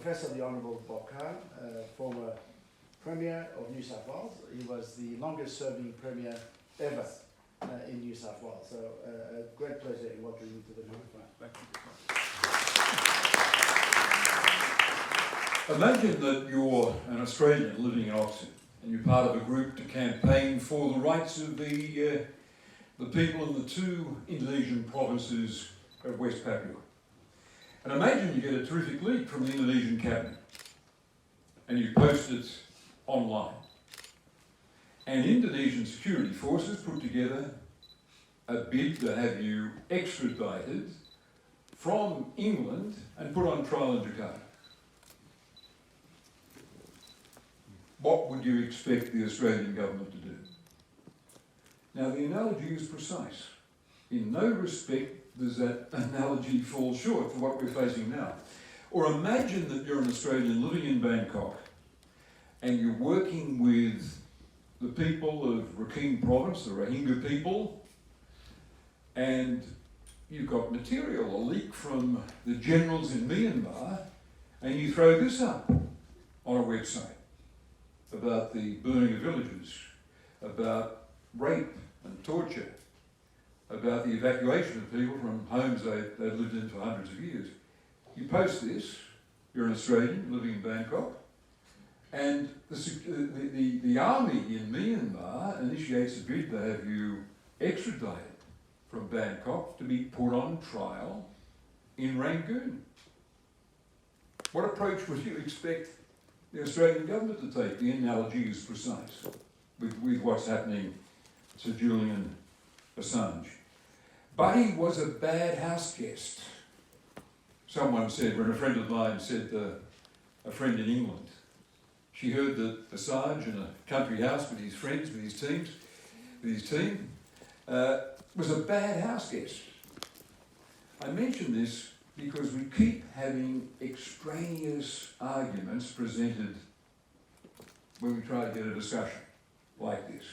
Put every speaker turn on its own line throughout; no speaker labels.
Professor the Honourable Bob Carr, former Premier of New South Wales. He was the longest serving Premier ever in New South Wales. So a great pleasure in welcoming you to the microphone. Thank you.
Imagine that you're an Australian living in Oxford and you're part of a group to campaign for the rights of the people in the two Indonesian provinces of West Papua. And imagine you get a terrific leak from the Indonesian cabinet and you post it online. And Indonesian security forces put together a bid to have you extradited from England and put on trial in Jakarta. What would you expect the Australian government to do? Now, the analogy is precise. In no respect does that analogy fall short for what we're facing now. Or imagine that you're an Australian living in Bangkok and you're working with the people of Rakhine Province, the Rohingya people, and you've got material, a leak from the generals in Myanmar, and you throw this up on a website about the burning of villages, about rape and torture, about the evacuation of people from homes they've lived in for hundreds of years. You post this, you're an Australian living in Bangkok, and the army in Myanmar initiates a bid to have you extradited from Bangkok to be put on trial in Rangoon. What approach would you expect the Australian government to take? The analogy is precise with what's happening to Julian Assange. But he was a bad house guest. Someone said, when a friend of mine said to a friend in England, she heard that Assange in a country house with his friends, with his team, was a bad house guest. I mention this because we keep having extraneous arguments presented when we try to get a discussion like this.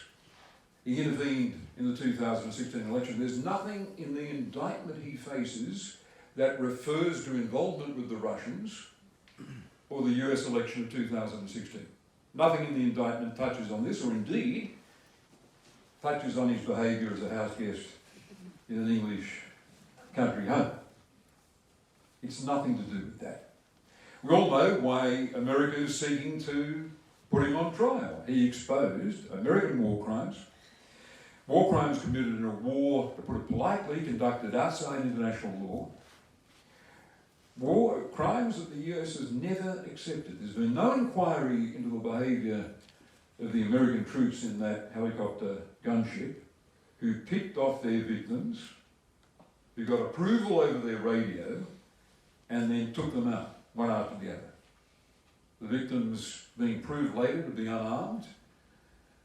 He intervened in the 2016 election. There's nothing in the indictment he faces that refers to involvement with the Russians or the US election of 2016. Nothing in the indictment touches on this, or indeed touches on his behaviour as a house guest in an English country home. It's nothing to do with that. We all know why America is seeking to put him on trial. He exposed American war crimes committed in a war, to put it politely, conducted outside international law. War crimes that the US has never accepted. There's been no inquiry into the behaviour of the American troops in that helicopter gunship, who picked off their victims, who got approval over their radio, and then took them out, one after the other. The victims being proved later to be unarmed,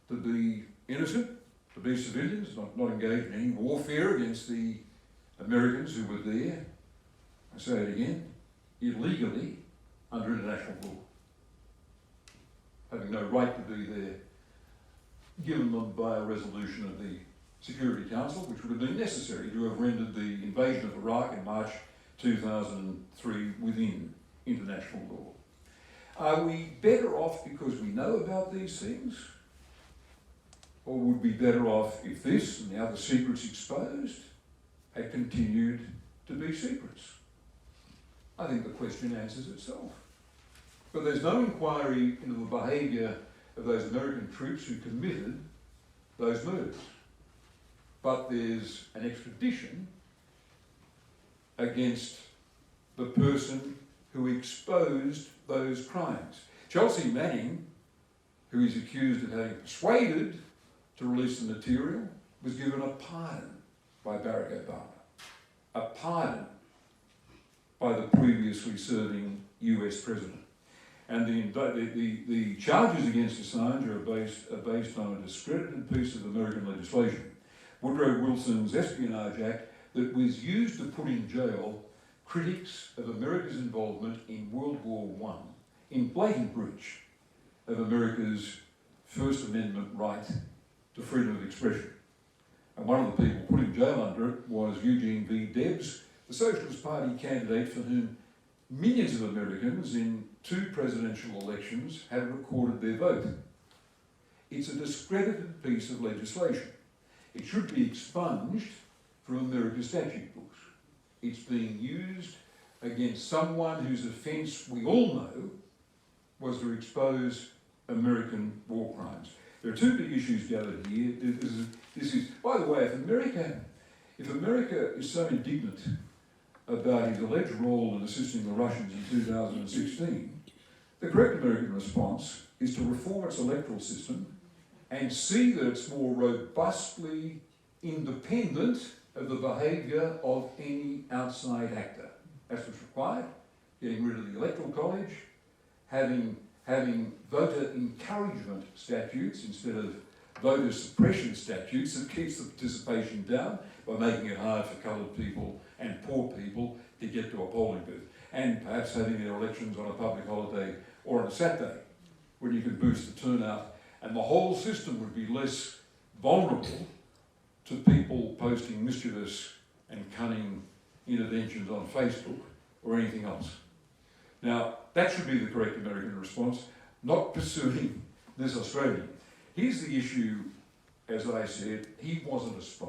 to be innocent, to be civilians, not engaged in any warfare against the Americans who were there, I say it again, illegally under international law, having no right to be there, given them by a resolution of the Security Council, which would have been necessary to have rendered the invasion of Iraq in March 2003 within international law. Are we better off because we know about these things? Or would we be better off if this and the other secrets exposed had continued to be secrets? I think the question answers itself. But there's no inquiry into the behaviour of those American troops who committed those murders. But there's an extradition against the person who exposed those crimes. Chelsea Manning, who is accused of having persuaded to release the material, was given a pardon by Barack Obama. A pardon by the previously serving US president. And the charges against Assange are based on a discredited piece of American legislation, Woodrow Wilson's Espionage Act, that was used to put in jail critics of America's involvement in World War I, in blatant breach of America's First Amendment right to freedom of expression. And one of the people put in jail under it was Eugene V. Debs, the Socialist Party candidate for whom millions of Americans in 2 presidential elections had recorded their vote. It's a discredited piece of legislation. It should be expunged from America's statute books. It's being used against someone whose offence we all know was to expose American war crimes. There are 2 big issues gathered here. This is, by the way, if America is so indignant about his alleged role in assisting the Russians in 2016, the correct American response is to reform its electoral system and see that it's more robustly independent of the behaviour of any outside actor. That's what's required. Getting rid of the electoral college, having voter encouragement statutes instead of voter suppression statutes that keeps the participation down by making it hard for coloured people and poor people to get to a polling booth, and perhaps having their elections on a public holiday or on a Saturday when you could boost the turnout, and the whole system would be less vulnerable to people posting mischievous and cunning interventions on Facebook or anything else. Now, that should be the correct American response, not pursuing this Australian. Here's the issue, as I said, he wasn't a spy.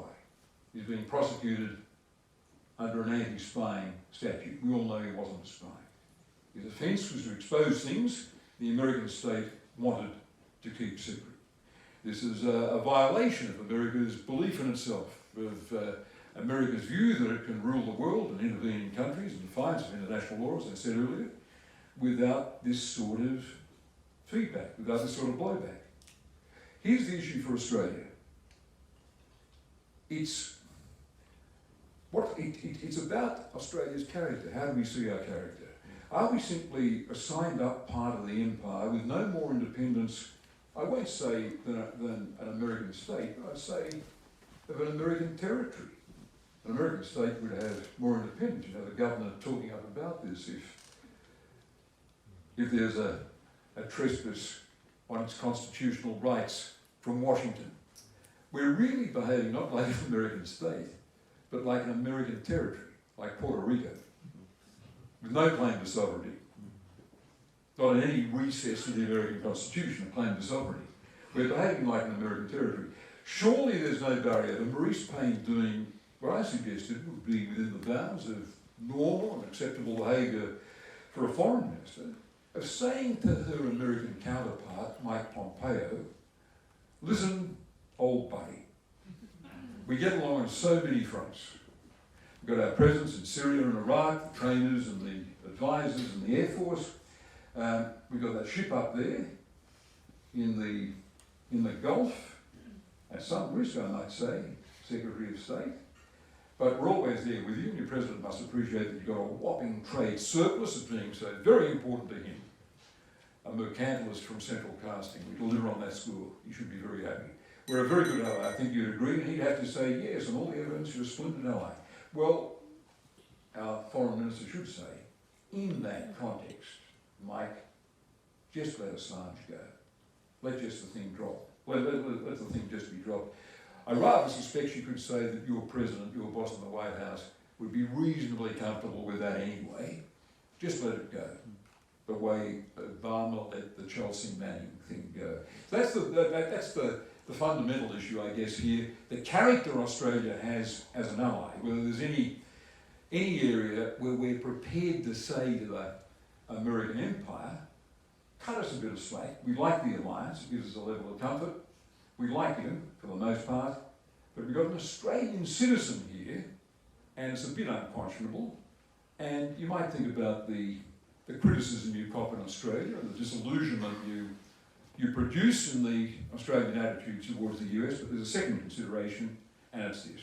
He's being prosecuted under an anti-spying statute. We all know he wasn't a spy. His offence was to expose things the American state wanted to keep secret. This is a violation of America's belief in itself, of America's view that it can rule the world and intervene in countries in defiance of international law, as I said earlier, without this sort of feedback, without this sort of blowback. Here's the issue for Australia. It's about Australia's character. How do we see our character? Are we simply a signed up part of the empire with no more independence, I won't say than an American state, but I'd say of an American territory? An American state would have more independence. You know, the governor talking up about this if there's a trespass on its constitutional rights from Washington. We're really behaving not like an American state, but like an American territory, like Puerto Rico, with no claim to sovereignty. Not in any recess of the American Constitution, a claim to sovereignty. We're behaving like an American territory. Surely there's no barrier to Maurice Payne doing what I suggested would be within the bounds of normal and acceptable behaviour for a foreign minister, of saying to her American counterpart, Mike Pompeo, listen, old buddy, we get along on so many fronts. We've got our presence in Syria and Iraq, the trainers and the advisors and the Air Force. We've got that ship up there in the Gulf, at some risk, I might say, Secretary of State. But we're always there with you, and your President must appreciate that you've got a whopping trade surplus of being so very important to him. A mercantilist from Central Casting. We deliver on that score. You should be very happy. We're a very good ally. I think you'd agree, and he'd have to say yes, and all the evidence, you're a splendid ally. Well, our Foreign Minister should say, in that context, Mike, just let Assange go. Let just the thing drop. Let the thing just be dropped. I rather suspect you could say that your president, your boss in the White House, would be reasonably comfortable with that anyway. Just let it go. The way Obama let the Chelsea Manning thing go. That's the fundamental issue, I guess, here. The character Australia has as an ally, whether there's any area where we're prepared to say to the American empire, cut us a bit of slack. We like the alliance, it gives us a level of comfort. We like him, for the most part, but we've got an Australian citizen here, and it's a bit unconscionable, and you might think about the criticism you cop in Australia and the disillusionment you produce in the Australian attitude towards the US, but there's a second consideration, and it's this.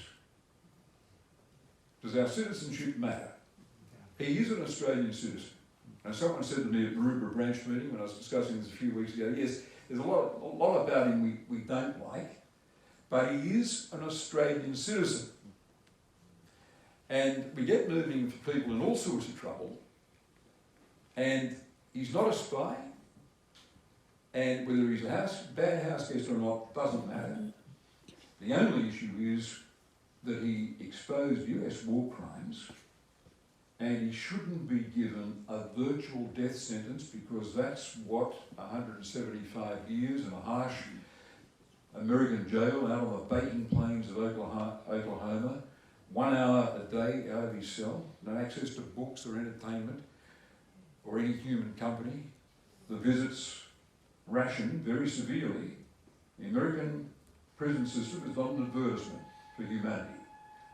Does our citizenship matter? He is an Australian citizen. And someone said to me at the Maroubra branch meeting when I was discussing this a few weeks ago, yes, there's a lot about him we don't like, but he is an Australian citizen. And we get moving for people in all sorts of trouble, and he's not a spy, and whether he's a bad house guest or not doesn't matter. The only issue is that he exposed US war crimes and he shouldn't be given a virtual death sentence, because that's what 175 years in a harsh American jail out on the baking plains of Oklahoma, 1 hour a day out of his cell, no access to books or entertainment or any human company, the visits rationed very severely. The American prison system is not an advertisement for humanity.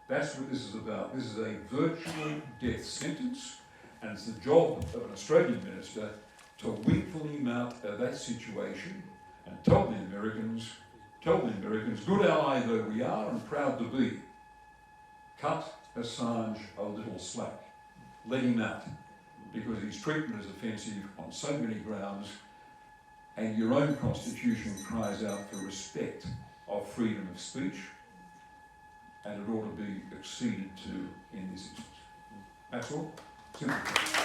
That's what this is about. This is a virtual death sentence, and it's the job of an Australian minister to wink the him out of that situation and tell the Americans, good ally though we are and proud to be, cut Assange a little slack. Let him out, because his treatment is offensive on so many grounds, and your own constitution cries out for respect of freedom of speech, and it ought to be acceded to in this instance. That's all. Simple.